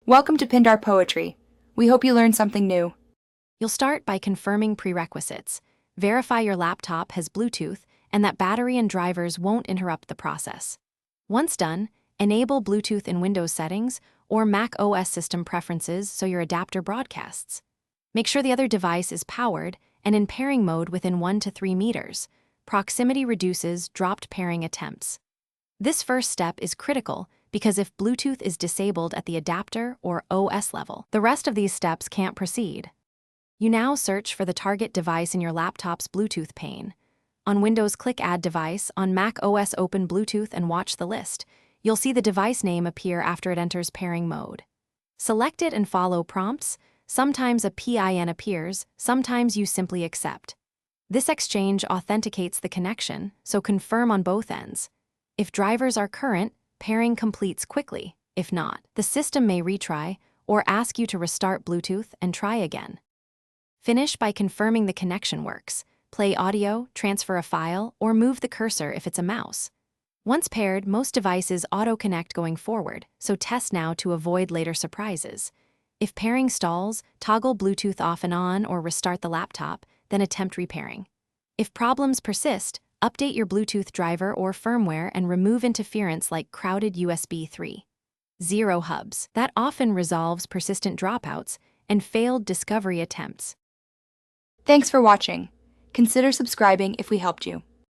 Welcome to Pindar Poetry. We hope you learned something new. You'll start by confirming prerequisites. Verify your laptop has Bluetooth and that battery and drivers won't interrupt the process. Once done, enable Bluetooth in Windows settings or Mac OS system preferences so your adapter broadcasts. Make sure the other device is powered and in pairing mode within 1 to 3 meters. Proximity reduces dropped pairing attempts. This first step is critical because if Bluetooth is disabled at the adapter or OS level, the rest of these steps can't proceed. You now search for the target device in your laptop's Bluetooth pane. On Windows, click Add Device. On Mac OS, open Bluetooth and watch the list. You'll see the device name appear after it enters pairing mode. Select it and follow prompts. Sometimes a PIN appears, sometimes you simply accept. This exchange authenticates the connection, so confirm on both ends. If drivers are current, pairing completes quickly. If not, the system may retry or ask you to restart Bluetooth and try again. Finish by confirming the connection works. Play audio, transfer a file, or move the cursor if it's a mouse. Once paired, most devices auto-connect going forward, so test now to avoid later surprises. If pairing stalls, toggle Bluetooth off and on or restart the laptop, then attempt repairing. If problems persist, update your Bluetooth driver or firmware and remove interference like crowded USB 3.0 hubs. That often resolves persistent dropouts and failed discovery attempts. Thanks for watching. Consider subscribing if we helped you.